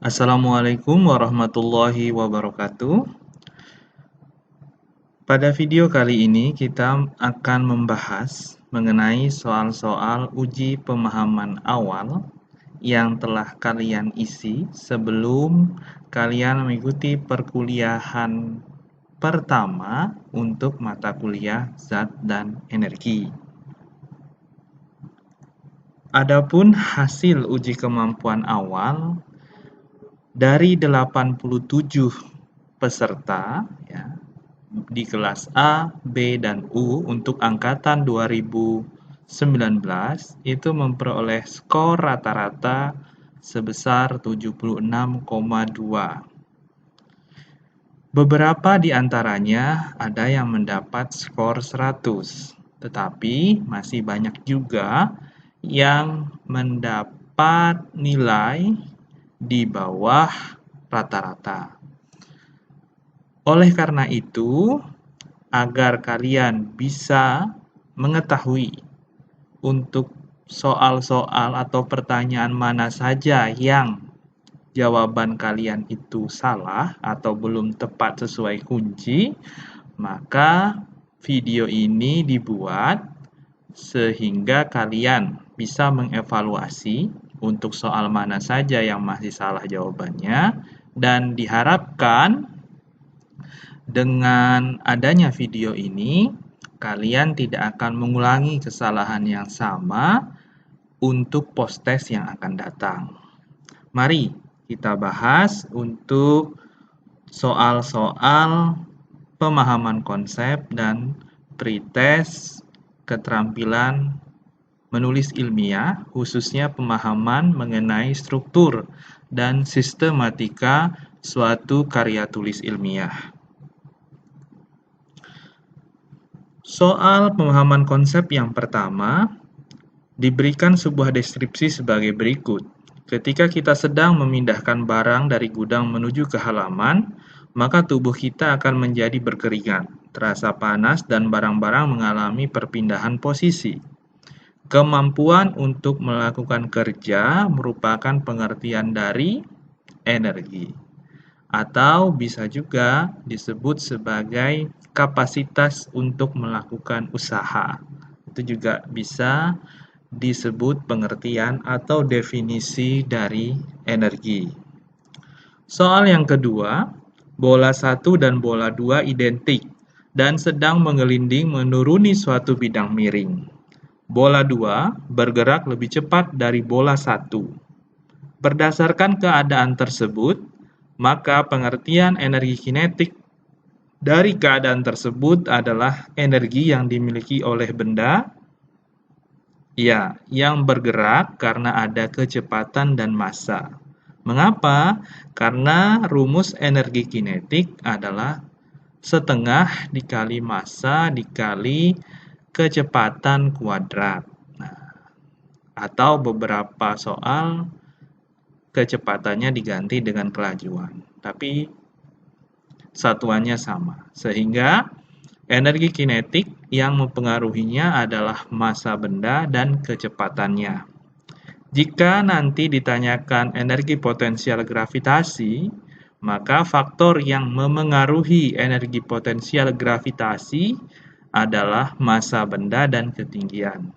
Assalamualaikum warahmatullahi wabarakatuh. Pada video kali ini kita akan membahas mengenai soal-soal uji pemahaman awal yang telah kalian isi sebelum kalian mengikuti perkuliahan pertama untuk mata kuliah Zat dan Energi. Adapun hasil uji kemampuan awal dari 87 peserta ya, di kelas A, B, dan U untuk angkatan 2019 itu memperoleh skor rata-rata sebesar 76,2. Beberapa di antaranya ada yang mendapat skor 100, tetapi masih banyak juga yang mendapat nilai di bawah rata-rata. Oleh karena itu, agar kalian bisa mengetahui untuk soal-soal atau pertanyaan mana saja yang jawaban kalian itu salah atau belum tepat sesuai kunci, maka video ini dibuat sehingga kalian bisa mengevaluasi untuk soal mana saja yang masih salah jawabannya, dan diharapkan dengan adanya video ini kalian tidak akan mengulangi kesalahan yang sama untuk post-test yang akan datang. Mari kita bahas untuk soal-soal pemahaman konsep dan pretest keterampilan menulis ilmiah, khususnya pemahaman mengenai struktur dan sistematika suatu karya tulis ilmiah. Soal pemahaman konsep yang pertama diberikan sebuah deskripsi sebagai berikut. Ketika kita sedang memindahkan barang dari gudang menuju ke halaman, maka tubuh kita akan menjadi berkeringat, terasa panas, dan barang-barang mengalami perpindahan posisi. Kemampuan untuk melakukan kerja merupakan pengertian dari energi, atau bisa juga disebut sebagai kapasitas untuk melakukan usaha. Itu juga bisa disebut pengertian atau definisi dari energi. Soal yang kedua, bola 1 dan bola 2 identik dan sedang menggelinding menuruni suatu bidang miring. Bola 2 bergerak lebih cepat dari bola 1. Berdasarkan keadaan tersebut, maka pengertian energi kinetik dari keadaan tersebut adalah energi yang dimiliki oleh benda yang bergerak karena ada kecepatan dan massa. Mengapa? Karena rumus energi kinetik adalah setengah dikali massa dikali kecepatan kuadrat. Atau beberapa soal kecepatannya diganti dengan kelajuan, tapi satuannya sama. Sehingga energi kinetik yang mempengaruhinya adalah massa benda dan kecepatannya. Jika nanti ditanyakan energi potensial gravitasi, maka faktor yang memengaruhi energi potensial gravitasi adalah massa benda dan ketinggian.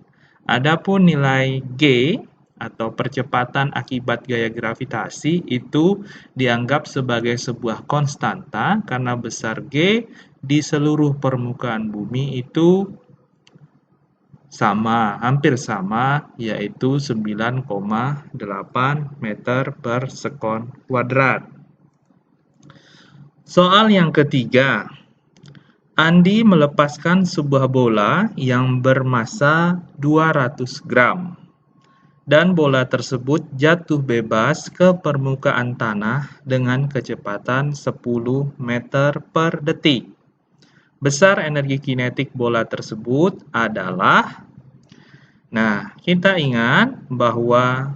Adapun nilai G atau percepatan akibat gaya gravitasi itu dianggap sebagai sebuah konstanta karena besar G di seluruh permukaan bumi itu hampir sama, yaitu 9,8 meter per sekon kuadrat. Soal yang ketiga, Andi melepaskan sebuah bola yang bermassa 200 gram. Dan bola tersebut jatuh bebas ke permukaan tanah dengan kecepatan 10 meter per detik. Besar energi kinetik bola tersebut adalah... Nah, kita ingat bahwa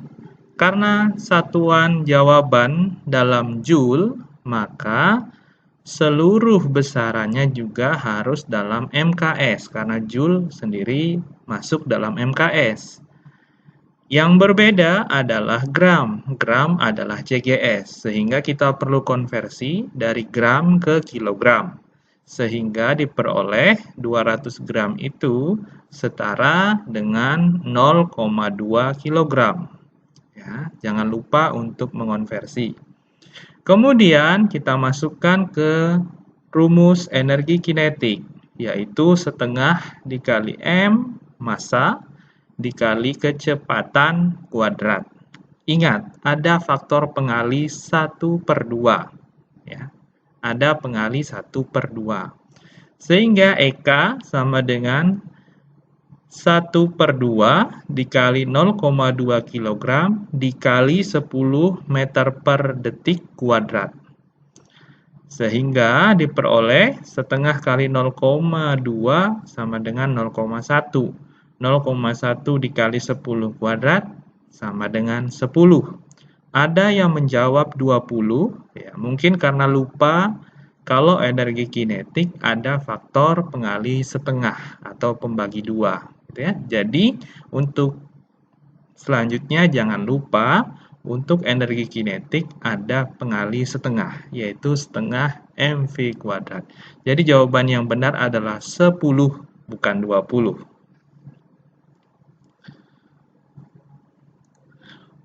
karena satuan jawaban dalam joule, maka seluruh besarannya juga harus dalam MKS, karena joule sendiri masuk dalam MKS. Yang berbeda adalah gram. Gram adalah CGS, sehingga kita perlu konversi dari gram ke kilogram. Sehingga diperoleh 200 gram itu setara dengan 0,2 kilogram. Ya, jangan lupa untuk mengonversi. Kemudian kita masukkan ke rumus energi kinetik, yaitu setengah dikali M massa dikali kecepatan kuadrat. Ingat, ada faktor pengali 1/2. Ya, ada pengali 1/2. Sehingga EK sama dengan 1/2 dikali 0,2 kg dikali 10 meter per detik kuadrat. Sehingga diperoleh setengah kali 0,2 sama dengan 0,1. 0,1 dikali 10 kuadrat sama dengan 10. Ada yang menjawab 20, ya, mungkin karena lupa kalau energi kinetik ada faktor pengali setengah atau pembagi 2. Gitu ya. Jadi, untuk selanjutnya jangan lupa untuk energi kinetik ada pengali setengah, yaitu setengah mv kuadrat. Jadi jawaban yang benar adalah 10, bukan 20.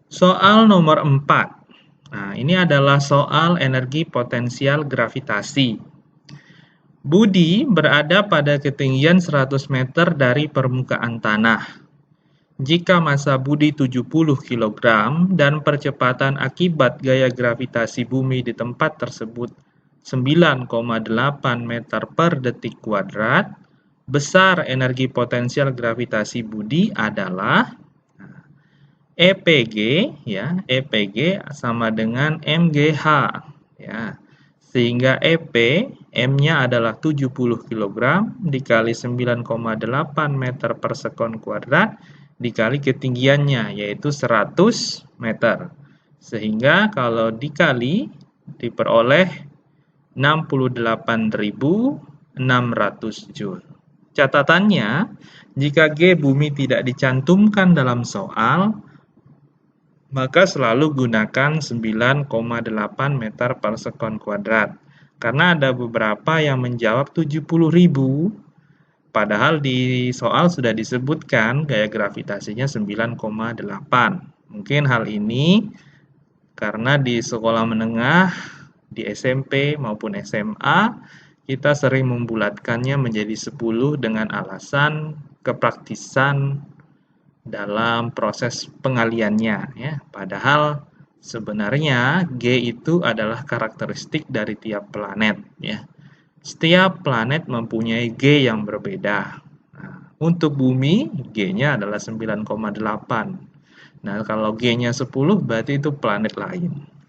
Soal nomor 4. Nah, ini adalah soal energi potensial gravitasi. Budi berada pada ketinggian 100 meter dari permukaan tanah. Jika massa Budi 70 kg dan percepatan akibat gaya gravitasi bumi di tempat tersebut 9,8 meter per detik kuadrat, besar energi potensial gravitasi Budi adalah EPG, ya, EPG sama dengan MGH, ya. Sehingga EP, M-nya adalah 70 kg dikali 9,8 meter per sekon kuadrat dikali ketinggiannya, yaitu 100 meter. Sehingga kalau dikali, diperoleh 68.600 Joule. Catatannya, jika G bumi tidak dicantumkan dalam soal, maka selalu gunakan 9,8 meter per sekon kuadrat. Karena ada beberapa yang menjawab 70.000, padahal di soal sudah disebutkan gaya gravitasinya 9,8. Mungkin hal ini karena di sekolah menengah, di SMP maupun SMA, kita sering membulatkannya menjadi 10 dengan alasan kepraktisan dalam proses pengaliannya, ya. Padahal sebenarnya G itu adalah karakteristik dari tiap planet, ya. Setiap planet mempunyai G yang berbeda. Nah, untuk bumi G-nya adalah 9,8. Nah, kalau G-nya 10 berarti itu planet lain.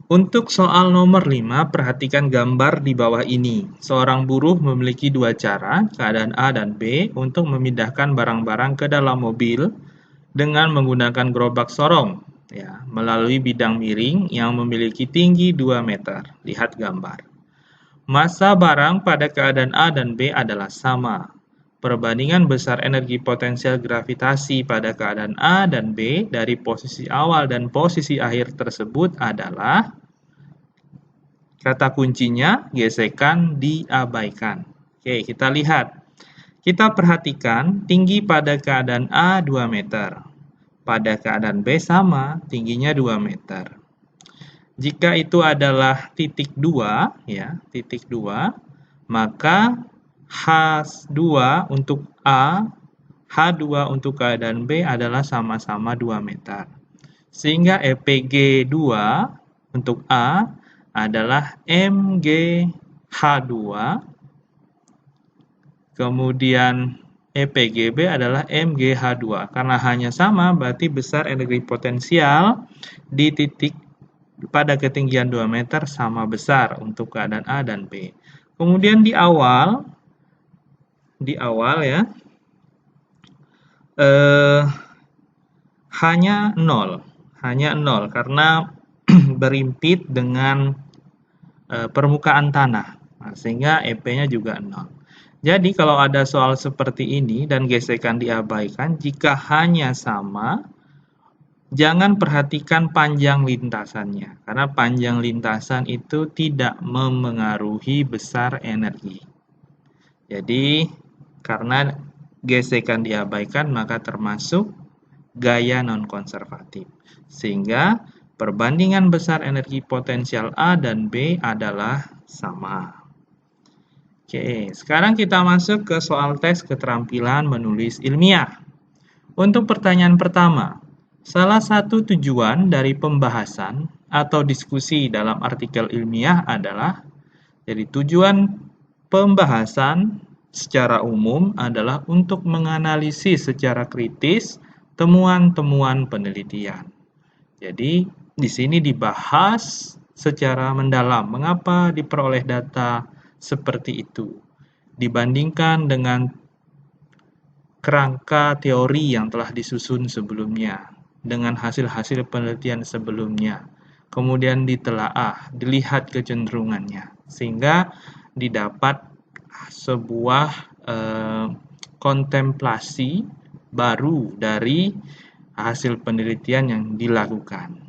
Untuk soal nomor 5, perhatikan gambar di bawah ini. Seorang buruh memiliki dua cara, keadaan A dan B, untuk memindahkan barang-barang ke dalam mobil dengan menggunakan gerobak sorong, ya, melalui bidang miring yang memiliki tinggi 2 meter. Lihat gambar. Massa barang pada keadaan A dan B adalah sama. Perbandingan besar energi potensial gravitasi pada keadaan A dan B dari posisi awal dan posisi akhir tersebut adalah, kata kuncinya gesekan diabaikan. Oke, kita lihat. Kita perhatikan tinggi pada keadaan A 2 meter. Pada keadaan B sama, tingginya 2 meter. Jika itu adalah titik 2, ya, titik 2, maka H2 untuk A, H2 untuk keadaan B adalah sama-sama 2 meter. Sehingga EPG 2 untuk A adalah MGH2, kemudian EPGB adalah MGH2. Karena hanya sama, berarti besar energi potensial di titik pada ketinggian 2 meter sama besar untuk keadaan A dan B. Kemudian di awal ya, hanya 0 karena berimpit dengan permukaan tanah. Nah, sehingga EP-nya juga 0. Jadi kalau ada soal seperti ini dan gesekan diabaikan, jika hanya sama, jangan perhatikan panjang lintasannya, karena panjang lintasan itu tidak memengaruhi besar energi. Jadi, karena gesekan diabaikan, maka termasuk gaya non-konservatif. Sehingga perbandingan besar energi potensial A dan B adalah sama. Oke, sekarang kita masuk ke soal tes keterampilan menulis ilmiah. Untuk pertanyaan pertama, salah satu tujuan dari pembahasan atau diskusi dalam artikel ilmiah adalah, jadi tujuan pembahasan secara umum adalah untuk menganalisis secara kritis temuan-temuan penelitian. Jadi di sini dibahas secara mendalam mengapa diperoleh data seperti itu dibandingkan dengan kerangka teori yang telah disusun sebelumnya dengan hasil-hasil penelitian sebelumnya. Kemudian ditelaah, dilihat kecenderungannya, sehingga didapat sebuah kontemplasi baru dari hasil penelitian yang dilakukan.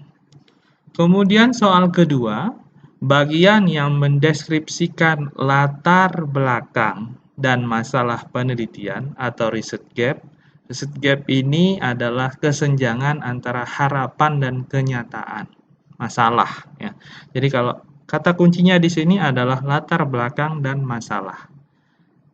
Kemudian soal kedua, bagian yang mendeskripsikan latar belakang dan masalah penelitian atau riset gap. Riset gap ini adalah kesenjangan antara harapan dan kenyataan. Masalah ya. Jadi kalau kata kuncinya di sini adalah latar belakang dan masalah.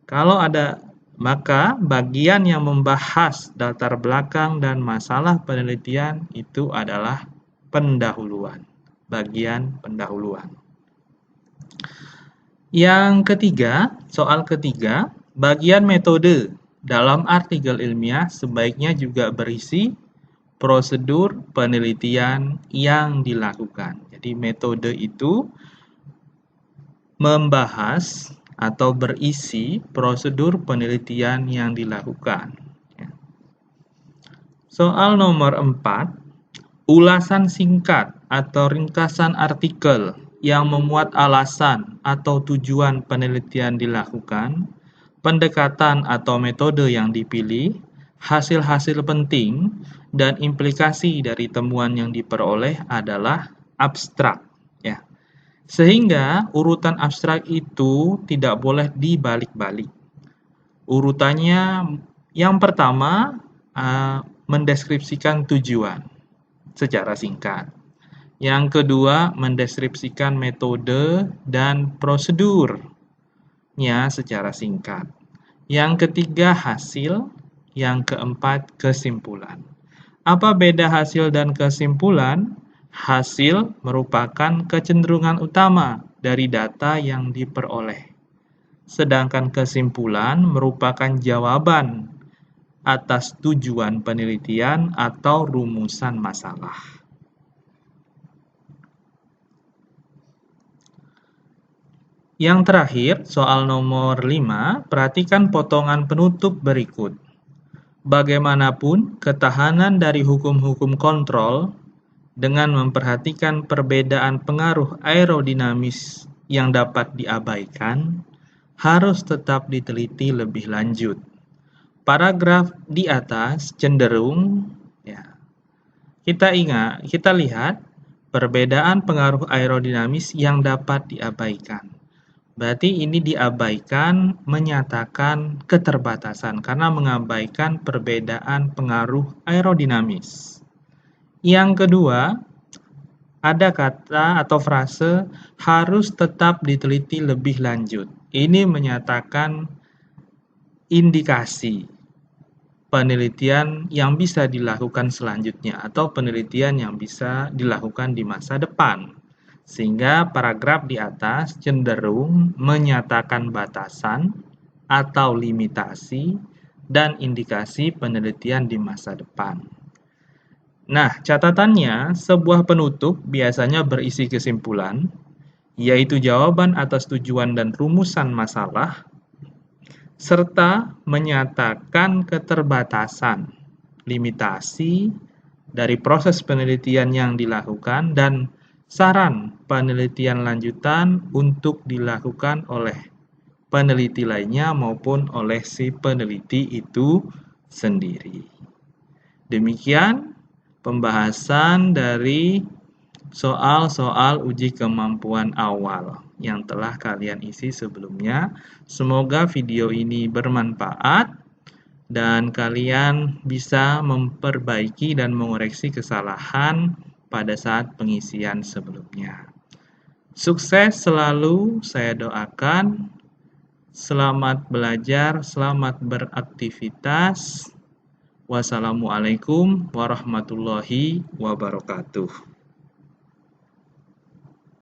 Kalau ada, maka bagian yang membahas latar belakang dan masalah penelitian itu adalah pendahuluan. Bagian pendahuluan. Yang ketiga, soal ketiga, bagian metode dalam artikel ilmiah sebaiknya juga berisi prosedur penelitian yang dilakukan. Jadi metode itu membahas atau berisi prosedur penelitian yang dilakukan. Soal nomor 4, ulasan singkat atau ringkasan artikel yang memuat alasan atau tujuan penelitian dilakukan, pendekatan atau metode yang dipilih, hasil-hasil penting, dan implikasi dari temuan yang diperoleh adalah abstrak. Ya. Sehingga urutan abstrak itu tidak boleh dibalik-balik. Urutannya yang pertama mendeskripsikan tujuan secara singkat. Yang kedua, mendeskripsikan metode dan prosedurnya secara singkat. Yang ketiga, hasil. Yang keempat, kesimpulan. Apa beda hasil dan kesimpulan? Hasil merupakan kecenderungan utama dari data yang diperoleh. Sedangkan kesimpulan merupakan jawaban atas tujuan penelitian atau rumusan masalah. Yang terakhir, soal nomor 5, perhatikan potongan penutup berikut. Bagaimanapun, ketahanan dari hukum-hukum kontrol dengan memperhatikan perbedaan pengaruh aerodinamis yang dapat diabaikan, harus tetap diteliti lebih lanjut. Paragraf di atas cenderung, ya, kita lihat perbedaan pengaruh aerodinamis yang dapat diabaikan. Berarti ini diabaikan menyatakan keterbatasan karena mengabaikan perbedaan pengaruh aerodinamis. Yang kedua, ada kata atau frase harus tetap diteliti lebih lanjut. Ini menyatakan indikasi penelitian yang bisa dilakukan selanjutnya atau penelitian yang bisa dilakukan di masa depan. Sehingga paragraf di atas cenderung menyatakan batasan atau limitasi dan indikasi penelitian di masa depan. Nah, catatannya, sebuah penutup biasanya berisi kesimpulan, yaitu jawaban atas tujuan dan rumusan masalah, serta menyatakan keterbatasan, limitasi dari proses penelitian yang dilakukan, dan saran penelitian lanjutan untuk dilakukan oleh peneliti lainnya maupun oleh si peneliti itu sendiri. Demikian pembahasan dari soal-soal uji kemampuan awal yang telah kalian isi sebelumnya. Semoga video ini bermanfaat dan kalian bisa memperbaiki dan mengoreksi kesalahan pada saat pengisian sebelumnya. Sukses selalu saya doakan. Selamat belajar, selamat beraktivitas. Wassalamualaikum warahmatullahi wabarakatuh.